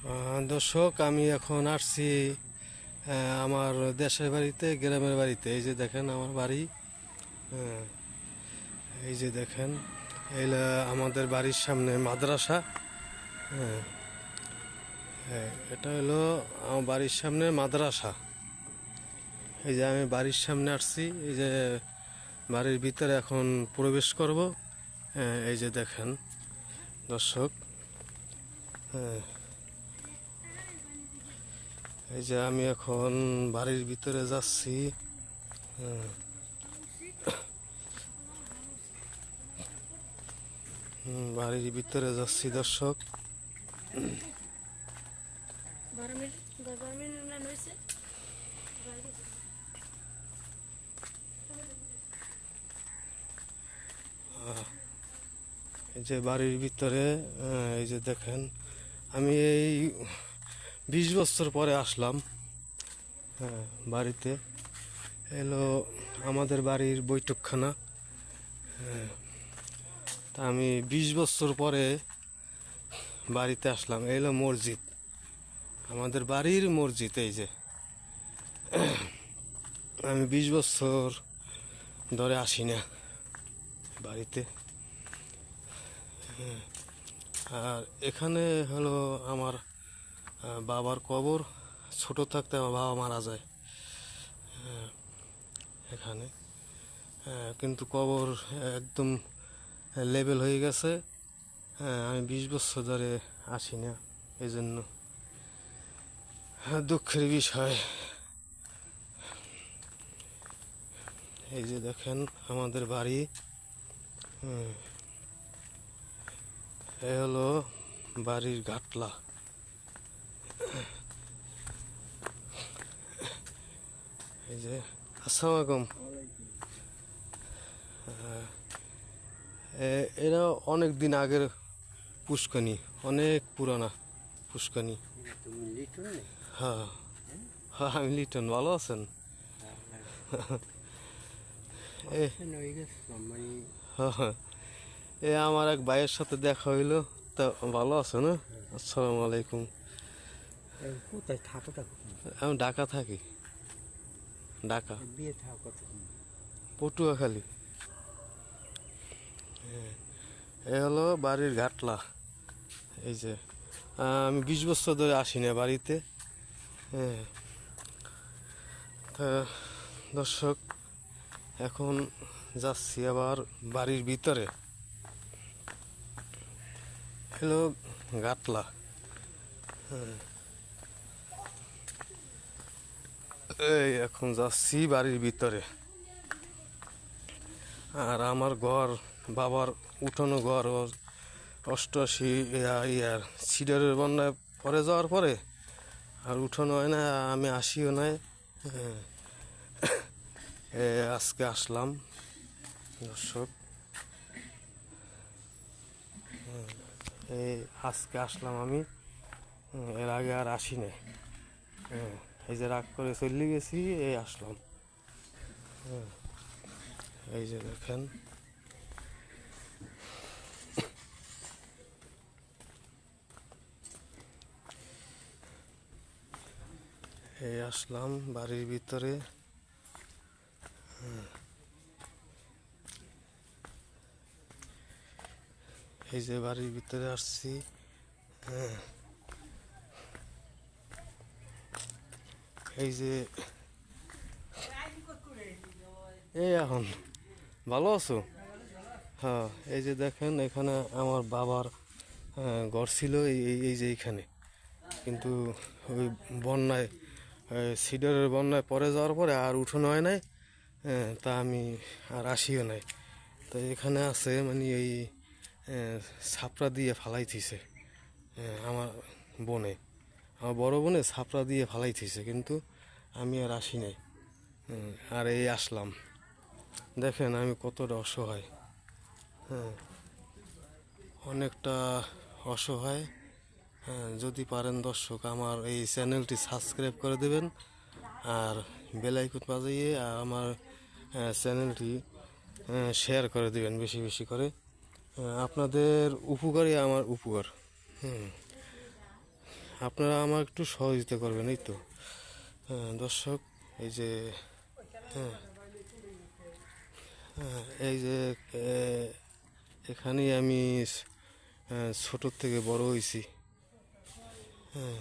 দর্শক, আমি এখন আসছি আমার দেশের বাড়িতে, গ্রামের বাড়িতে। এই যে দেখেন আমার বাড়ি। আহ, এই যে দেখেন, এইলা আমাদের বাড়ির সামনে মাদ্রাসা। হ্যাঁ, এটা হলো আমার বাড়ির সামনে মাদ্রাসা। এই যে আমি বাড়ির সামনে আসছি, এই যে বাড়ির ভিতরে এখন প্রবেশ করব। এই যে দেখেন দর্শক, হ্যাঁ, এই যে আমি এখন বাড়ির ভিতরে যাচ্ছি। হ্যাঁ, বাড়ির ভিতরে যাচ্ছি দর্শক। এই যে বাড়ির ভিতরে, এই যে দেখেন, আমি এই 20 বছর পরে আসলাম বাড়িতে। এলো আমাদের বাড়ির বৈঠকখানা। তা আমি 20 বছর পরে বাড়িতে আসলাম। এলো মসজিদ, আমাদের বাড়ির মসজিদ। এই যে আমি 20 বছর ধরে আসি না বাড়িতে। আর এখানে হলো আমার বাবার কবর। ছোট থাকতে আমার বাবা মারা যায় এখানে। কিন্তু কবর একদম লেভেল হয়ে গেছে। আমি 20 বছর ধরে আসি না, এই জন্য দুঃখের বিষয়। এই যে দেখেন আমাদের বাড়ি। এ হলো বাড়ির ঘাটলা। এই যে, আসসালামু আলাইকুম। এরা অনেক দিন আগের পুষ্কনি, অনেক পুরানা পুষ্কনি। হ্যাঁ হ্যাঁ, আমি লিটন। ভালো আছেন? এ আমার এক ভাইয়ের সাথে দেখা হইলো। তা ভালো আছে না? আসসালামু আলাইকুম। কোথায় থাকো? আমি ঢাকা থাকি। ঢাকা, বিয়ে থাকো? পটুয়াখালী। এ হলো বাড়ির ঘাটলা। এই যে আমি 20 বছর ধরে আসি না বাড়িতে। হ্যাঁ, তা দর্শক, এখন যাচ্ছি আবার বাড়ির ভিতরে। হলো ঘাটলা। এই এখন যাচ্ছি বাড়ির ভিতরে। আর আমার ঘর, বাবার উঠানো ঘর, 88 ইয়ার সিডারের বন্যায় পরে যাওয়ার পরে আর উঠানো হয় না, আমি আসিও নাই। আজকে আসলাম দর্শক। এই আজকে আসলাম আমি, এর আগে আর আসি নাই। এই যে রাগ করে চলে গেছি, এই আসলাম। এই যে দেখেন, এই আসলাম বাড়ির ভিতরে। এই যে বাড়ির ভিতরে আসছি। এই যে, এই এখন ভালো আছো? হ্যাঁ, এই যে দেখেন, এখানে আমার বাবার ঘর ছিল। এই যে এইখানে, কিন্তু ওই বন্যায়, সিডারের বন্যায় পরে যাওয়ার পরে আর উঠানো হয় নাই। তা আমি আর আসিও নাই। তো এখানে আছে, মানে এই ছাপড়া দিয়ে ফালাই থিছে আমার বোনে, আমার বড় বোনে ছাপড়া দিয়ে ফালাই থিছে, কিন্তু আমি আর আসি নাই। আর এই আসলাম। দেখেন আমি কতটা অসহায়। হ্যাঁ, অনেকটা অসহায়। হ্যাঁ, যদি পারেন দর্শক, আমার এই চ্যানেলটি সাবস্ক্রাইব করে দেবেন আর বেল আইকন বাজিয়ে আমার চ্যানেলটি শেয়ার করে দেবেন বেশি বেশি করে। আপনাদের উপকারই আমার উপকার। আপনারা আমার একটু সহযোগিতা করবেন, এই তো। দর্শক, এই যে, হ্যাঁ, এই যে, এখানেই আমি ছোটোর থেকে বড় হয়েছি। হ্যাঁ,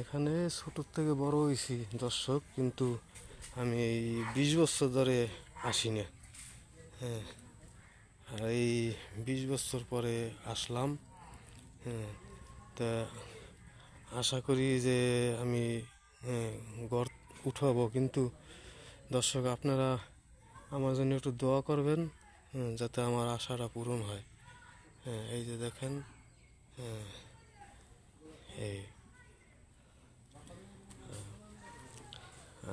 এখানে ছোটোর থেকে বড় হয়েছি দর্শক, কিন্তু আমি এই 20 বছর ধরে আসি না। হ্যাঁ, আর এই 20 বছর পরে আসলাম। হ্যাঁ, তা আশা করি যে আমি ঘর উঠাবো, কিন্তু দর্শক আপনারা আমার জন্য একটু দোয়া করবেন, যাতে আমার আশাটা পূরণ হয়। হ্যাঁ, এই যে দেখেন, হ্যাঁ, এই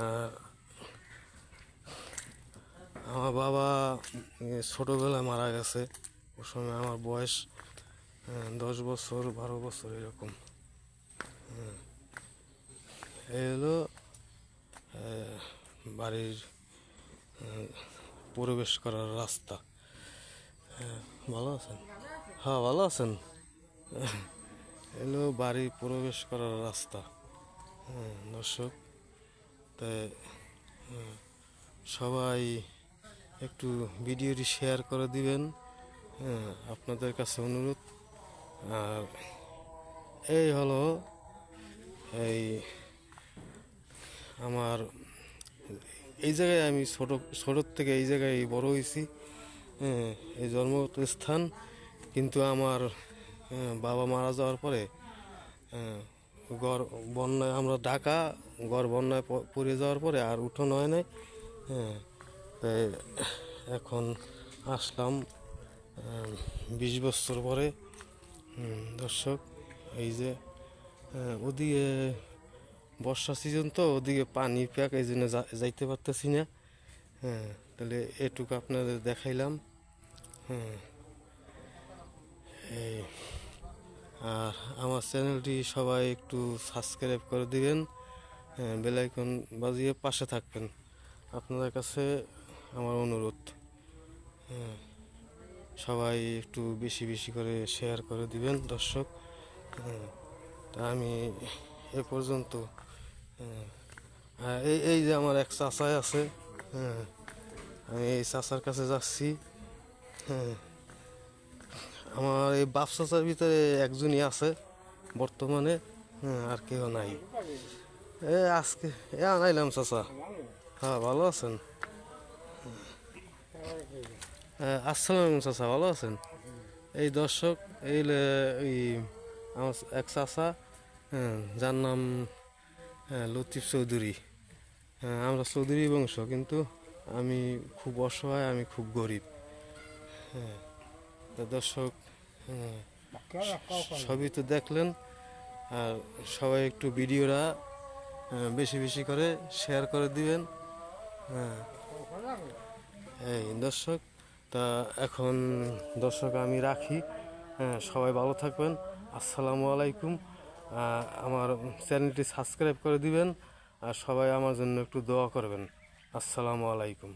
আর আমার বাবা ছোটোবেলায় মারা গেছে। ওই সময় আমার বয়স 10 বছর 12 বছর এরকম। এই হলো বাড়ির প্রবেশ করার রাস্তা। ভালো আছেন? হ্যাঁ, ভালো আছেন। এলো বাড়ি প্রবেশ করার রাস্তা। দর্শক, তাই সবাই একটু ভিডিওটি শেয়ার করে দিবেন, আপনাদের কাছে অনুরোধ। আর এই হলো এই আমার এই জায়গায় আমি ছোটোর থেকে এই জায়গায় বড় হয়েছি। এই জন্মগত স্থান, কিন্তু আমার বাবা মারা যাওয়ার পরে গড় বন্যায় আমরা ঢাকা, গড় বন্যায় পড়ে যাওয়ার পরে আর উঠোন হয় নাই। হ্যাঁ, তাই এখন আসলাম 20 বছর পরে। দর্শক, এই যে ওদিকে বর্ষা সিজন, তো ওদিকে পানি প্যাক, এই জন্য যাইতে পারতেছি না। হ্যাঁ, তাহলে এটুকু আপনাদের দেখাইলাম। হ্যাঁ, এই আর আমার চ্যানেলটি সবাই একটু সাবস্ক্রাইব করে দিবেন, বেল আইকন বাজিয়ে পাশে থাকবেন, আপনাদের কাছে আমার অনুরোধ। হ্যাঁ, সবাই একটু বেশি বেশি করে শেয়ার করে দিবেন দর্শক। তা আমি এ পর্যন্ত, এই যে আমার এক চাচাই আছে। হ্যাঁ, আমি এই চাচার কাছে যাচ্ছি। হ্যাঁ, আমার এই বাপ চাচার ভিতরে একজনই আছে বর্তমানে। হ্যাঁ, আর কেউ নাই। আজকে আনাইলাম চাচা। হ্যাঁ, ভালো আছেন? আসসালামু আলাইকুম চাচা, ভালো আছেন? এই দর্শক, এই আমার এক চাচা, যার নাম লতিফ চৌধুরী। আমরা চৌধুরী বংশ, কিন্তু আমি খুব অসহায়, আমি খুব গরিব। হ্যাঁ, তা দর্শক, সবই তো দেখলেন। আর সবাই একটু ভিডিওটা বেশি বেশি করে শেয়ার করে দিবেন। হ্যাঁ, এই দর্শক, তা এখন দর্শক আমি রাখি। হ্যাঁ, সবাই ভালো থাকবেন। আসসালামু আলাইকুম। আমার চ্যানেলটি সাবস্ক্রাইব করে দিবেন, আর সবাই আমার জন্য একটু দোয়া করবেন। আসসালামু আলাইকুম।